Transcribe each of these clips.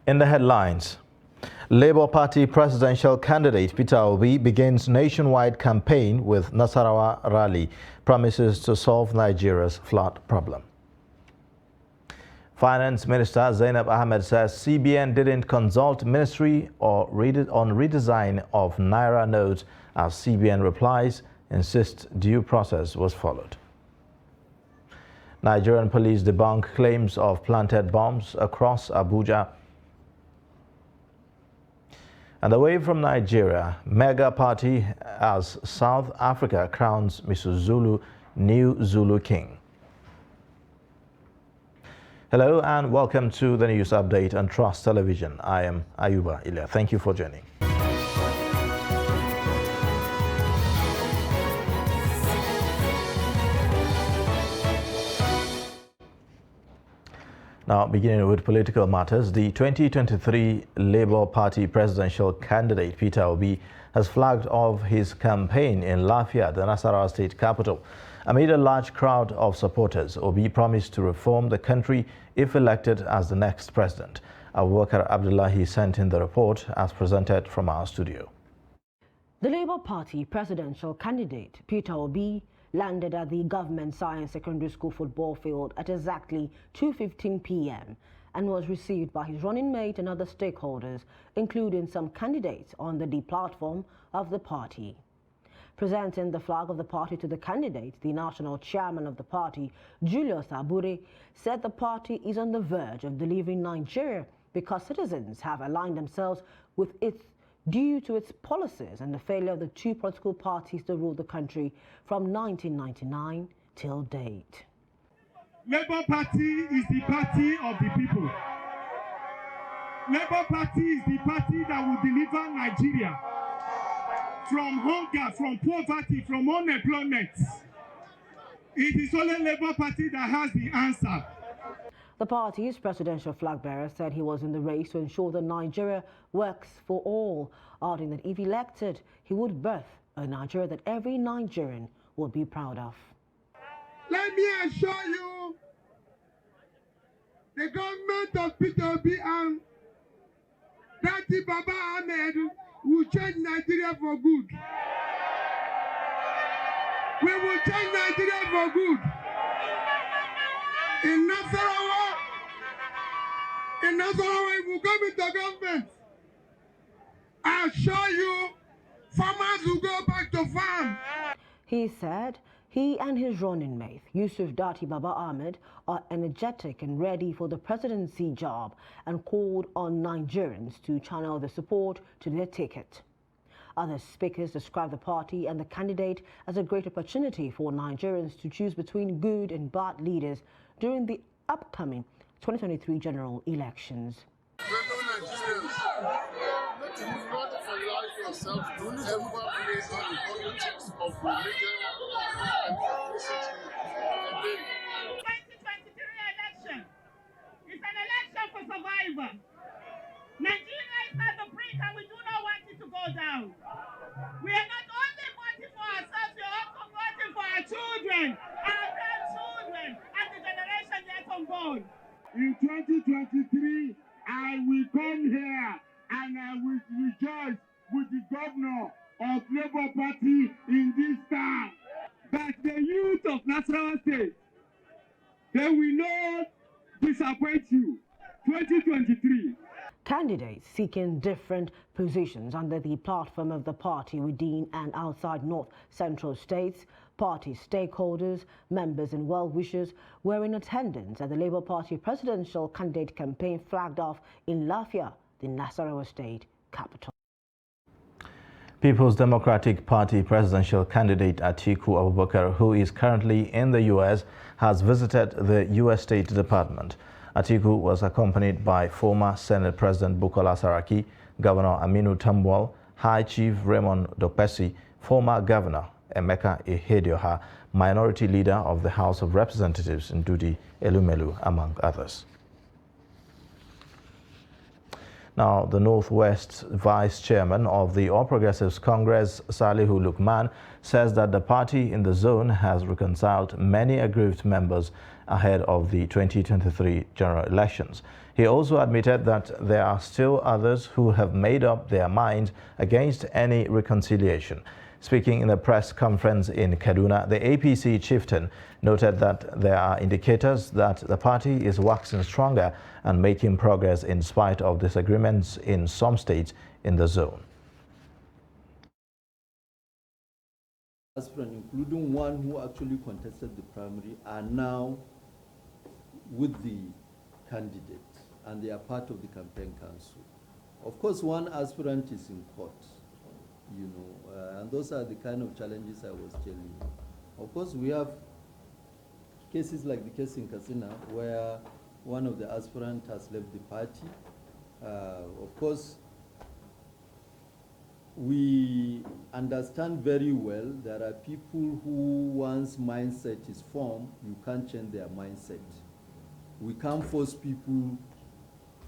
In the headlines, Labour Party presidential candidate Peter Obi begins nationwide campaign with Nasarawa rally, promises to solve Nigeria's flood problem. Finance Minister Zainab Ahmed says CBN didn't consult ministry on redesign of Naira notes as CBN replies, insists due process was followed. Nigerian police debunk claims of planted bombs across Abuja. And away from Nigeria, mega party as South Africa crowns Mr. Zulu new Zulu king. Hello and welcome to the news update on Trust Television. I am Ayuba Ilya. Thank you for joining. Now, beginning with political matters, the 2023 Labour Party presidential candidate Peter Obi has flagged off his campaign in Lafia, the Nasarawa state capital. Amid a large crowd of supporters, Obi promised to reform the country if elected as the next president. Abubakar Abdullahi sent in the report as presented from our studio. The Labour Party presidential candidate Peter Obi landed at the Government Science Secondary School football field at exactly 2:15 p.m. and was received by his running mate and other stakeholders, including some candidates on the platform of the party. Presenting the flag of the party to the candidate, the national chairman of the party, Julius Abure, said the party is on the verge of delivering Nigeria because citizens have aligned themselves with it due to its policies and the failure of the two political parties to rule the country from 1999 till date. Labour Party is the party of the people. Labour Party is the party that will deliver Nigeria from hunger, from poverty, from unemployment. It is only Labour Party that has the answer. The party's presidential flag bearer said he was in the race to ensure that Nigeria works for all, adding that if elected, he would birth a Nigeria that every Nigerian would be proud of. Let me assure you, the government of Peter Obi and Daddy Baba Ahmed will change Nigeria for good. We will change Nigeria for good. In Nasarawa, if we come into government, I assure you, farmers will go back to farm. He said he and his running mate, Yusuf Dati Baba Ahmed, are energetic and ready for the presidency job and called on Nigerians to channel the support to their ticket. Other speakers described the party and the candidate as a great opportunity for Nigerians to choose between good and bad leaders during the upcoming 2023 general elections. Yourself to ever place on the politics of religion and ethnicity. 2023 election is an election for survival. Nigeria is at the brink and we do not want it to go down. We are not only voting for ourselves, we are also voting for our children, our grandchildren, and the generation yet unborn. In 2023, I will come here and I will rejoice with the governor of Labour Party in this town. But the youth of Nasarawa State, they will not disappoint you. 2023. Candidates seeking different positions under the platform of the party within and outside North Central states, party stakeholders, members and well-wishers were in attendance at the Labour Party presidential candidate campaign flagged off in Lafia, the Nasarawa state capital. People's Democratic Party presidential candidate Atiku Abubakar, who is currently in the U.S., has visited the U.S. State Department. Atiku was accompanied by former Senate President Bukola Saraki, Governor Aminu Tambuwal, High Chief Raymond Dokpesi, former Governor Emeka Ihedioha, Minority Leader of the House of Representatives Ndudi Elumelu, among others. Now, the Northwest Vice Chairman of the All Progressives Congress, Salihu Lukman, says that the party in the zone has reconciled many aggrieved members ahead of the 2023 general elections. He also admitted that there are still others who have made up their minds against any reconciliation. Speaking in a press conference in Kaduna, the APC chieftain noted that there are indicators that the party is waxing stronger and making progress in spite of disagreements in some states in the zone. Aspirants, including one who actually contested the primary, are now with the candidate and they are part of the campaign council. Of course, one aspirant is in court. And those are the kind of challenges I was telling you. Of course, we have cases like the case in Katsina, where one of the aspirants has left the party. Of course, we understand very well there are people who once mindset is formed, you can't change their mindset. We can't force people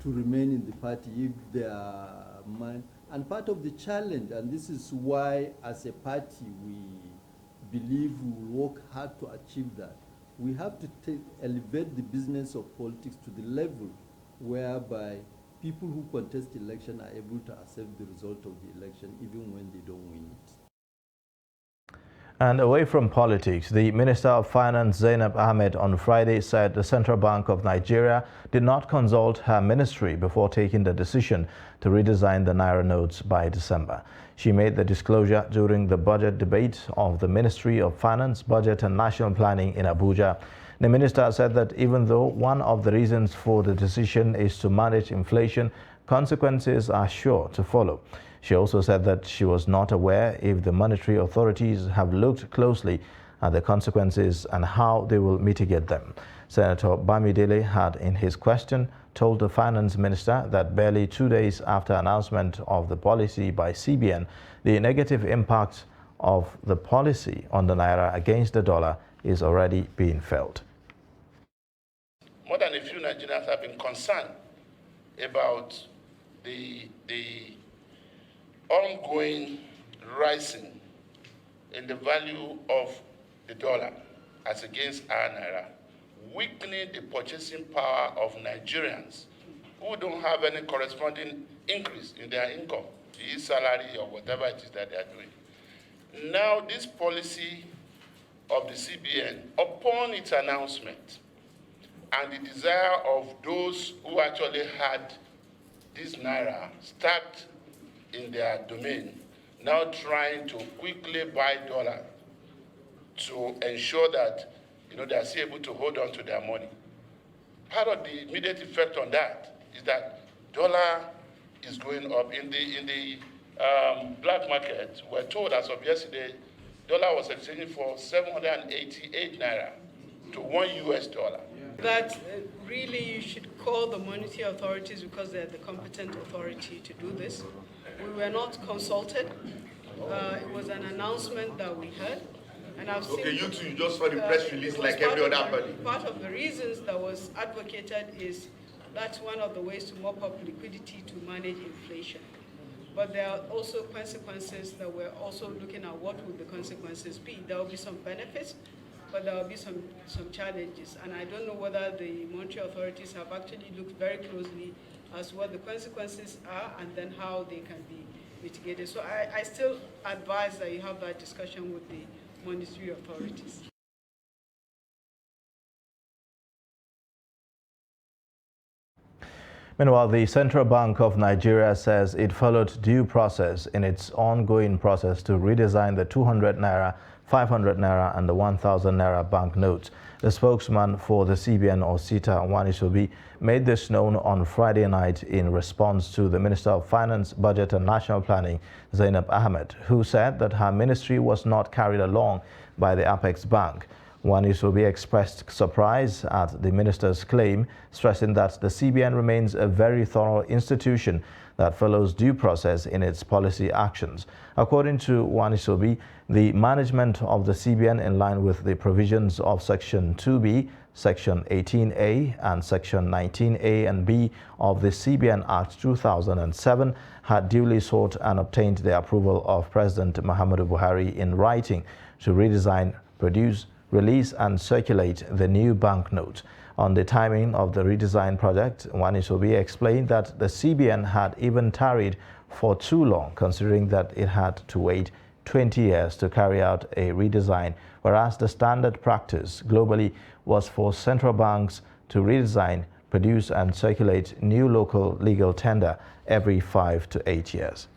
to remain in the party if they are mind. And part of the challenge, and this is why as a party we believe we will work hard to achieve that, we have to elevate the business of politics to the level whereby people who contest the election are able to accept the result of the election even when they don't win it. And away from politics, the Minister of Finance Zainab Ahmed on Friday said the Central Bank of Nigeria did not consult her ministry before taking the decision to redesign the Naira notes by December. She made the disclosure during the budget debate of the Ministry of Finance, Budget and National Planning in Abuja. The minister said that even though one of the reasons for the decision is to manage inflation, consequences are sure to follow. She also said that she was not aware if the monetary authorities have looked closely at the consequences and how they will mitigate them. Senator Bamidele had, in his question, told the finance minister that barely 2 days after announcement of the policy by CBN, the negative impact of the policy on the Naira against the dollar is already being felt. More than a few Nigerians have been concerned about the ongoing rising in the value of the dollar as against our Naira, weakening the purchasing power of Nigerians who don't have any corresponding increase in their income, be it salary or whatever it is that they are doing. Now, this policy of the CBN, upon its announcement and the desire of those who actually had this Naira stacked in their domain, now trying to quickly buy dollar to ensure that they are still able to hold on to their money. Part of the immediate effect on that is that dollar is going up. In the black market, we're told as of yesterday, dollar was exchanging for 788 Naira to $1. That really you should call the monetary authorities because they're the competent authority to do this. We were not consulted. It was an announcement that we heard. And I've seen, you too, you just saw the press release like every other party. Part of the reasons that was advocated is that's one of the ways to mop up liquidity to manage inflation. But there are also consequences that we're also looking at what would the consequences be. There will be some benefits, but there will be some challenges. And I don't know whether the monetary authorities have actually looked very closely as what the consequences are and then how they can be mitigated. So I still advise that you have that discussion with the monetary authorities. Meanwhile, the Central Bank of Nigeria says it followed due process in its ongoing process to redesign the 200 Naira, 500 Naira and the 1,000 Naira banknotes. The spokesman for the CBN, Osita Wanisobi, made this known on Friday night in response to the Minister of Finance, Budget and National Planning, Zainab Ahmed, who said that her ministry was not carried along by the Apex Bank. Wanisobi expressed surprise at the minister's claim, stressing that the CBN remains a very thorough institution that follows due process in its policy actions. According to Wanisobi, the management of the CBN, in line with the provisions of Section 2B, Section 18A and Section 19A and B of the CBN Act 2007, had duly sought and obtained the approval of President Muhammadu Buhari in writing to redesign, produce, release and circulate the new banknote. On the timing of the redesign project, Wanisobi explained that the CBN had even tarried for too long, considering that it had to wait 20 years to carry out a redesign, whereas the standard practice globally was for central banks to redesign, produce and circulate new local legal tender every 5 to 8 years.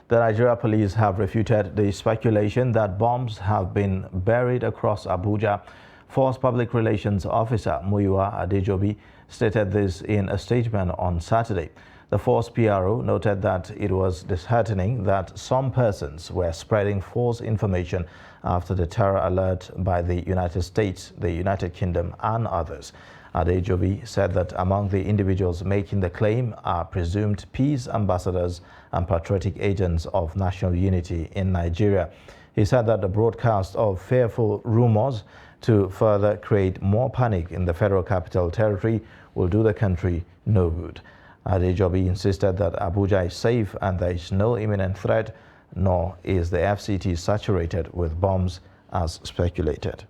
The Nigeria police have refuted the speculation that bombs have been buried across Abuja. Force Public Relations Officer Muyiwa Adejobi stated this in a statement on Saturday. The Force PRO noted that it was disheartening that some persons were spreading false information after the terror alert by the United States, the United Kingdom and others. Adejobi said that among the individuals making the claim are presumed peace ambassadors and patriotic agents of national unity in Nigeria. He said that the broadcast of fearful rumors to further create more panic in the Federal Capital Territory will do the country no good. Adejobi insisted that Abuja is safe and there is no imminent threat, nor is the FCT saturated with bombs as speculated.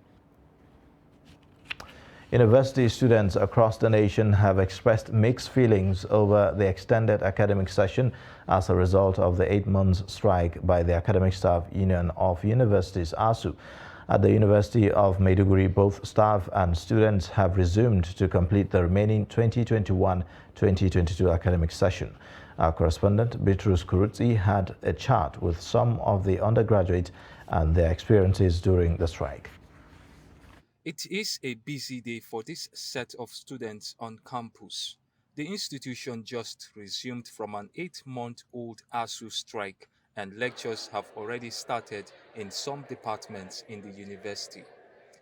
University students across the nation have expressed mixed feelings over the extended academic session as a result of the 8-month strike by the Academic Staff Union of Universities, ASU. At the University of Maiduguri, both staff and students have resumed to complete the remaining 2021-2022 academic session. Our correspondent, Bitrus Kurutzi, had a chat with some of the undergraduates and their experiences during the strike. It is a busy day for this set of students on campus. The institution just resumed from an 8-month-old ASU strike, and lectures have already started in some departments in the university.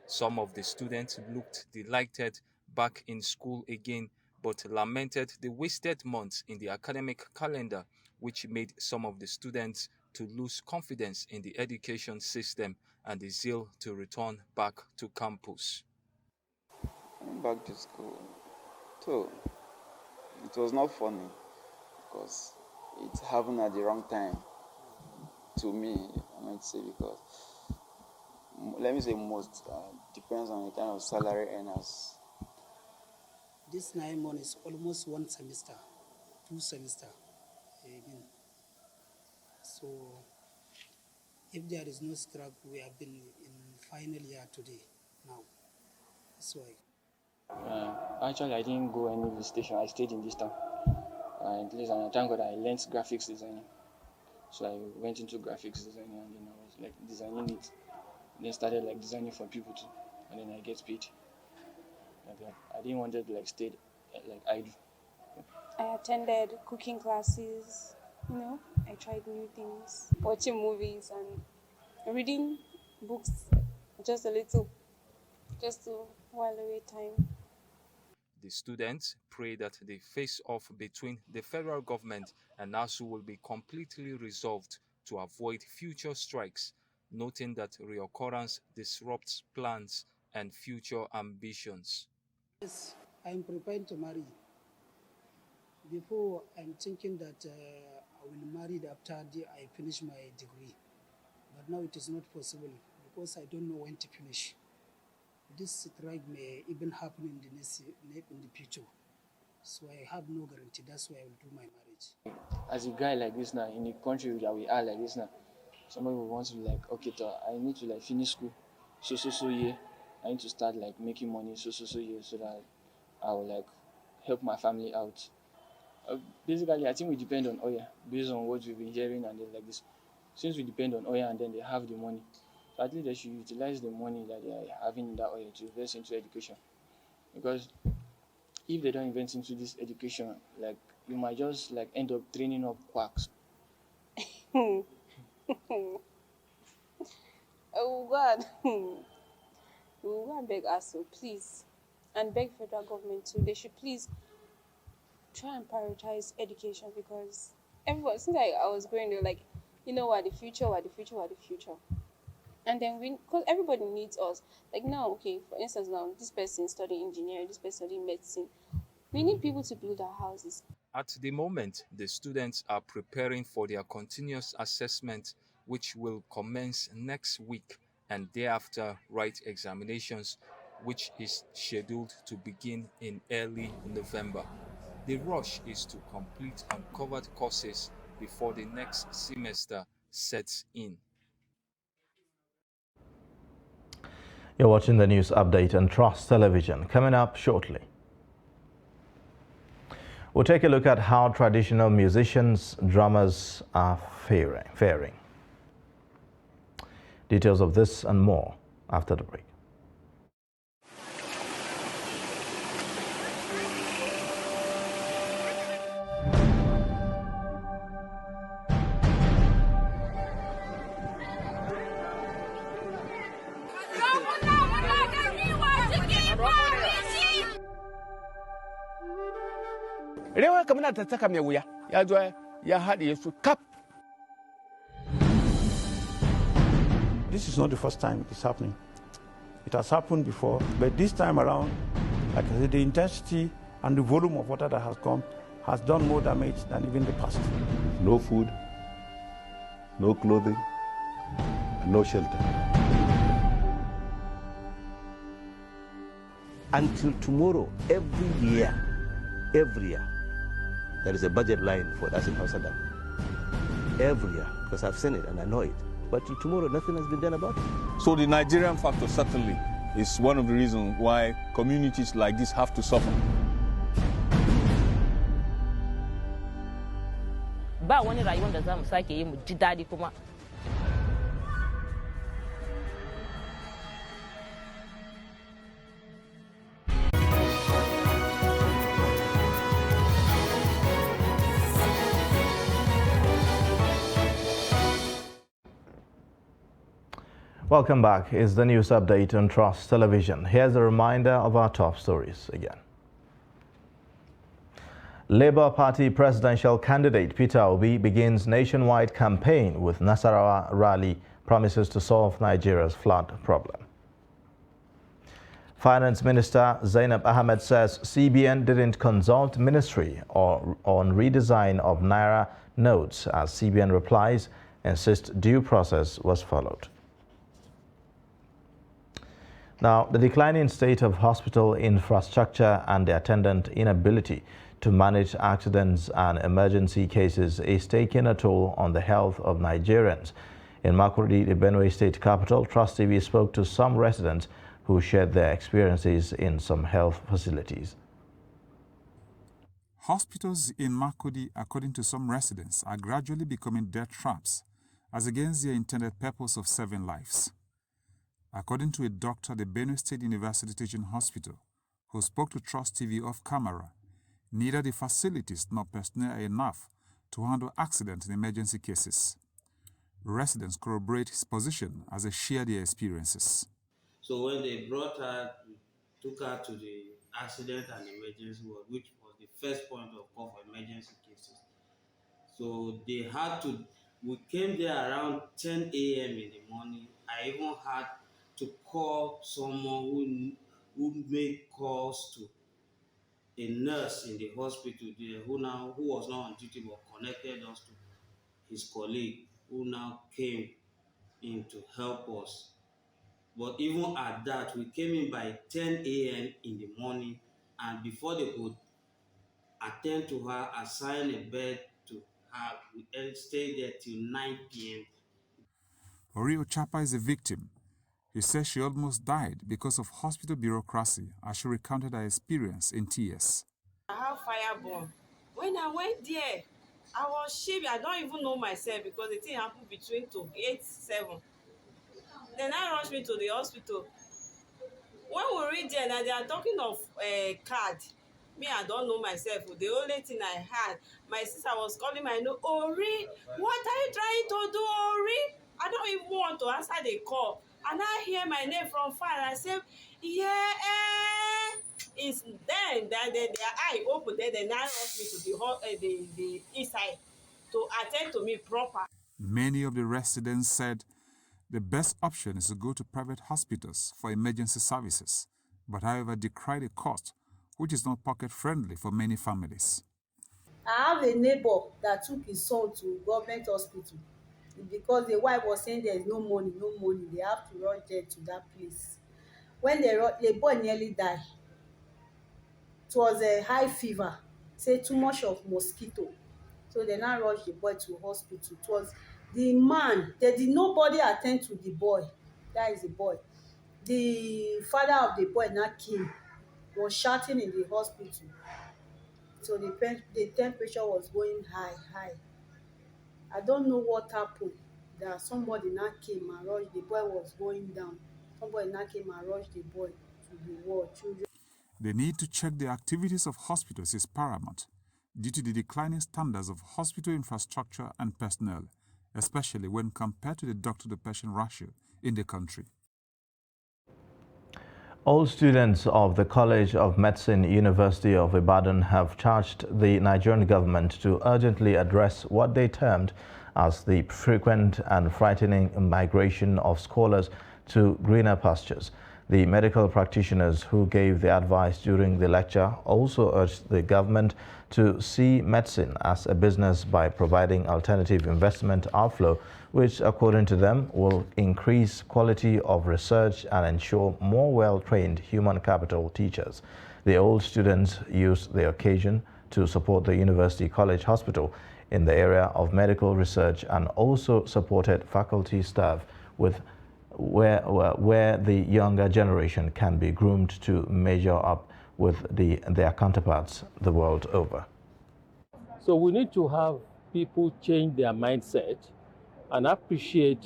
Some of the students looked delighted back in school again, but lamented the wasted months in the academic calendar, which made some of the students to lose confidence in the education system and the zeal to return back to campus. Back to school. So, it was not funny because it happened at the wrong time to me, I might say, because let me say most depends on the kind of salary earners. This 9 months is almost 1 semester, 2 semesters. So if there is no strike, we have been in final year today now. That's why. Actually, I didn't go any visitation. I stayed in this town. And thank God I learned graphics designing. So I went into graphics designing and then I was like designing it. And then started like designing for people too. And then I get paid. Like that. I didn't want to like stay like idle. I attended cooking classes, I tried new things, watching movies and reading books just a little, just to while away time. The students pray that the face-off between the federal government and ASU will be completely resolved to avoid future strikes, noting that reoccurrence disrupts plans and future ambitions. Yes, I'm prepared to marry. Before, I'm thinking that I will marry after I finish my degree. But now it is not possible because I don't know when to finish. This strike may even happen in the future. So I have no guarantee. That's why I will do my marriage. As a guy like this now, in the country that we are like this now, somebody will want to be like, okay, I need to like finish school. So year. I need to start like making money so year so that I will like help my family out. Basically, I think we depend on oil based on what we've been hearing and then like this. Since we depend on oil and then they have the money, so at least they should utilize the money that they are having in that oil to invest into education. Because if they don't invest into this education, like you might just like end up training up quacks. Oh God. We will go and beg ASU, please, and beg federal government too. They should please try and prioritize education because everyone, since I was going there, like, the future. And then because everybody needs us. Like now, okay, for instance, now this person studying engineering, this person studying medicine. We need people to build our houses. At the moment, the students are preparing for their continuous assessment which will commence next week, and thereafter write examinations, which is scheduled to begin in early November. The rush is to complete uncovered courses before the next semester sets in. You're watching the news update on Trust Television. Coming up shortly, we'll take a look at how traditional musicians, drummers are faring. Details of this and more after the break. This is not the first time it is happening. It has happened before, but this time around, like I said, the intensity and the volume of water that has come has done more damage than even the past. No food, no clothing, and no shelter. Until tomorrow, every year, there is a budget line for Dasim Hausa Dam. Every year, because I've seen it and I know it. But till tomorrow, nothing has been done about it. So the Nigerian factor certainly is one of the reasons why communities like this have to suffer. Ba wani rayuwar da za mu sake yi mu ji daɗi kuma. Welcome back. It's the news update on Trust Television. Here's a reminder of our top stories again. Labour Party presidential candidate Peter Obi begins nationwide campaign with Nasarawa rally, promises to solve Nigeria's flood problem. Finance Minister Zainab Ahmed says CBN didn't consult ministry on redesign of Naira notes, as CBN replies insist due process was followed. Now, the declining state of hospital infrastructure and the attendant inability to manage accidents and emergency cases is taking a toll on the health of Nigerians. In Makurdi, the Benue State capital, Trust TV spoke to some residents who shared their experiences in some health facilities. Hospitals in Makurdi, according to some residents, are gradually becoming death traps as against their intended purpose of saving lives. According to a doctor at the Benue State University Teaching Hospital, who spoke to Trust TV off camera, neither the facilities nor personnel are enough to handle accident and emergency cases. Residents corroborate his position as they share their experiences. So when they brought her, we took her to the accident and emergency ward, which was the first point of call for emergency cases. So they had to, we came there around 10 a.m. in the morning. I even had to call someone who made calls to a nurse in the hospital there who was not on duty but connected us to his colleague who now came in to help us. But even at that, we came in by 10 a.m. in the morning, and before they could attend to her, assign a bed to her, we stayed there till 9 p.m. Orio Chapa is a victim. He says she almost died because of hospital bureaucracy as she recounted her experience in tears. I have fireborn. When I went there, I was shaking. I don't even know myself because the thing happened between 8-7. Then I rushed me to the hospital. When we reached there, now they are talking of a card. Me, I don't know myself. The only thing I had, my sister was calling my name, Ori, what are you trying to do, Ori? I don't even want to answer the call. And I hear my name from far, and I say, yeah, it's then that their eye opened, then they now rushed me to the inside to attend to me proper. Many of the residents said the best option is to go to private hospitals for emergency services, but however decry the cost, which is not pocket-friendly for many families. I have a neighbor that took his son to government hospital. because the wife was saying there is no money, they have to rush there to that place. When the boy nearly died, it was a high fever, say too much of mosquito. So they now rushed the boy to hospital. It was the man, there did nobody attend to the boy. That is the boy. The father of the boy now came, was shouting in the hospital. So the temperature was going high. I don't know what happened. That somebody now came and rushed, the boy was going down. Somebody now came and rushed the boy to the ward. Children. The need to check the activities of hospitals is paramount due to the declining standards of hospital infrastructure and personnel, especially when compared to the doctor-to-patient ratio in the country. All students of the College of Medicine, University of Ibadan have charged the Nigerian government to urgently address what they termed as the frequent and frightening migration of scholars to greener pastures. The medical practitioners who gave the advice during the lecture also urged the government to see medicine as a business by providing alternative investment outflow, which, according to them, will increase quality of research and ensure more well-trained human capital teachers. The old students used the occasion to support the University College Hospital in the area of medical research and also supported faculty staff with where the younger generation can be groomed to measure up with their counterparts the world over. So we need to have people change their mindset and appreciate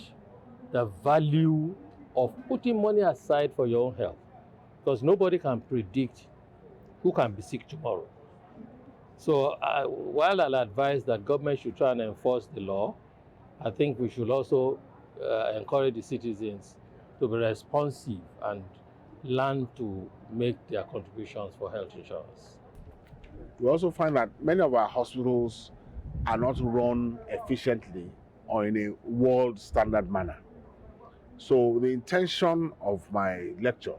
the value of putting money aside for your own health, because nobody can predict who can be sick tomorrow. So while I'll advise that government should try and enforce the law, I think we should also encourage the citizens to be responsive and learn to make their contributions for health insurance. We also find that many of our hospitals are not run efficiently or in a world standard manner. So the intention of my lecture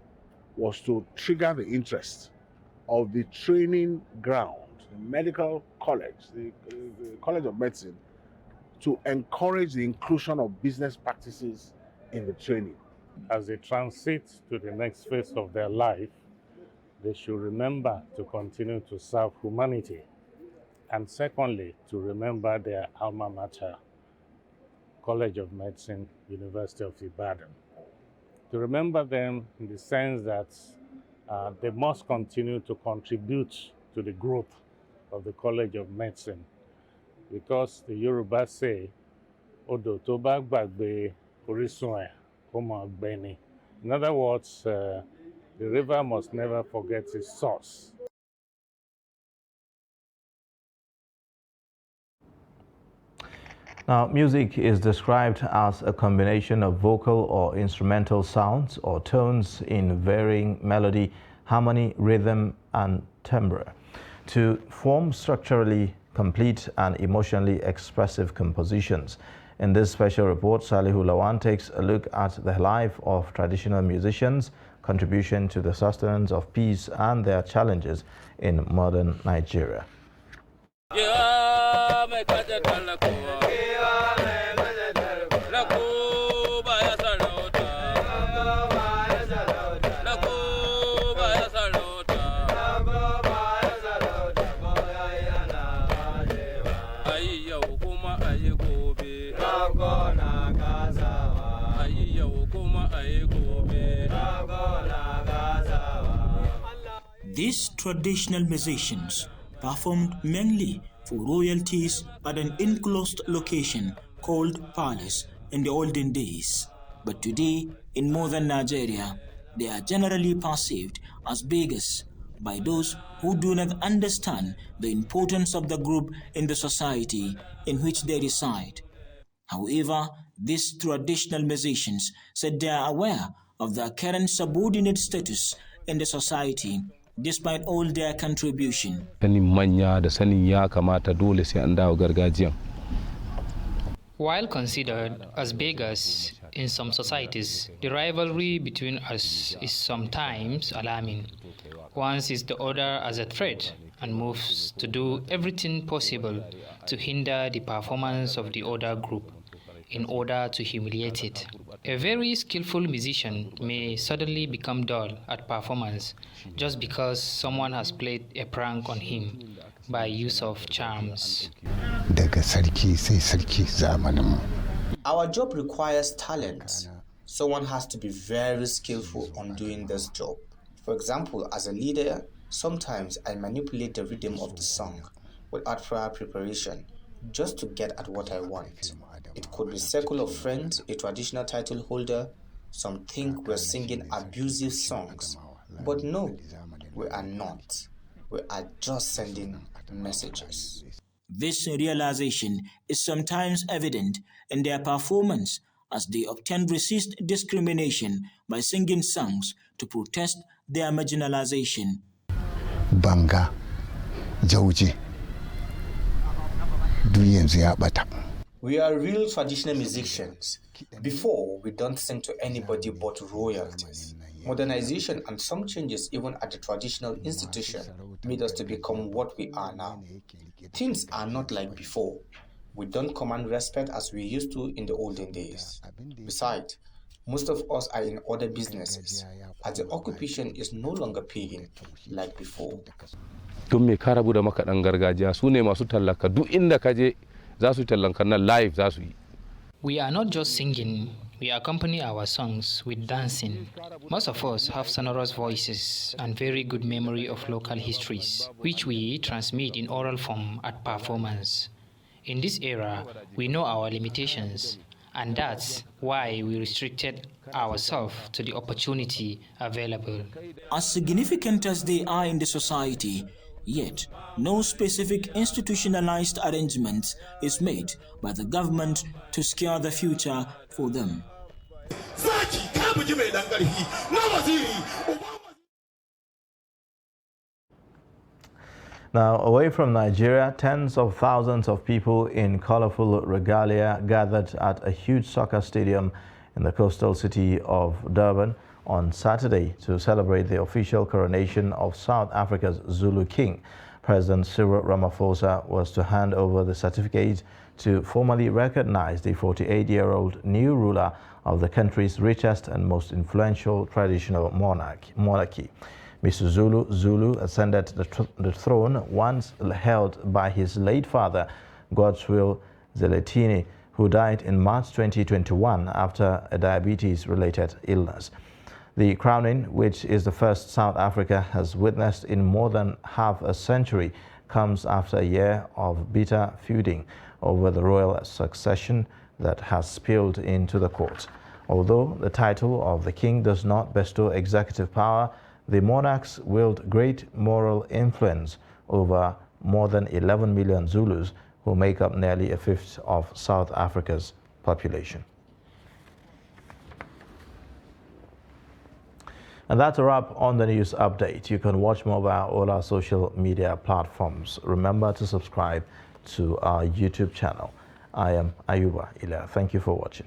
was to trigger the interest of the training ground, the medical college, the College of Medicine, to encourage the inclusion of business practices in the training. As they transit to the next phase of their life, they should remember to continue to serve humanity. And secondly, to remember their alma mater, College of Medicine, University of Ibadan. To remember them in the sense that they must continue to contribute to the growth of the College of Medicine, because the Yoruba say, Odo to ba gbagbe orisun e, ko ma gbe ni. In other words, the river must never forget its source. Now, music is described as a combination of vocal or instrumental sounds or tones in varying melody, harmony, rhythm, and timbre to form structurally complete and emotionally expressive compositions. In this special report, Salihu Lawan takes a look at the life of traditional musicians, contribution to the sustenance of peace, and their challenges in modern Nigeria. These traditional musicians performed mainly for royalties at an enclosed location called palace in the olden days. But today, in modern Nigeria, they are generally perceived as beggars by those who do not understand the importance of the group in the society in which they reside. However, these traditional musicians said they are aware of their current subordinate status in the society despite all their contribution. While considered as beggars in some societies, the rivalry between us is sometimes alarming. One sees the other as a threat and moves to do everything possible to hinder the performance of the other group. in order to humiliate it. A very skillful musician may suddenly become dull at performance just because someone has played a prank on him by use of charms. Our job requires talent. Someone has to be very skillful on doing this job. For example, as a leader, sometimes I manipulate the rhythm of the song without prior preparation just to get at what I want. It could be circle of friends, a traditional title holder. Some think we're singing abusive songs. But no, we are not. We are just sending messages. This realization is sometimes evident in their performance as they often resist discrimination by singing songs to protest their marginalization. Banga, Jauji, We are real traditional musicians. Before, we don't sing to anybody but royalties. Modernization and some changes even at the traditional institution made us to become what we are now. Things are not like before. We don't command respect as we used to in the olden days. Besides, most of us are in other businesses, as the occupation is no longer paying like before. Don me ka rabu da makaɗan gargajiya su ne masu tallaka duk inda ka je za su tallanka nan live za su yi. We are not just singing, we accompany our songs with dancing. Most of us have sonorous voices and very good memory of local histories, which we transmit in oral form at performance. In this era, we know our limitations, and that's why we restricted ourselves to the opportunity available. As significant as they are in the society, yet no specific institutionalized arrangement is made by the government to secure the future for them. Now, away from Nigeria, tens of thousands of people in colorful regalia gathered at a huge soccer stadium in the coastal city of Durban on Saturday to celebrate the official coronation of South Africa's Zulu King. President Cyril Ramaphosa was to hand over the certificate to formally recognize the 48-year-old new ruler of the country's richest and most influential traditional monarchy. Mr. Zulu ascended the throne once held by his late father, Godswill Zwelithini, who died in March 2021 after a diabetes-related illness. The crowning, which is the first South Africa has witnessed in more than half a century, comes after a year of bitter feuding over the royal succession that has spilled into the court. Although the title of the king does not bestow executive power, the monarchs wield great moral influence over more than 11 million Zulus, who make up nearly a fifth of South Africa's population. And that's a wrap on the news update. You can watch more via all our social media platforms. Remember to subscribe to our YouTube channel. I am Ayuba Ila. Thank you for watching.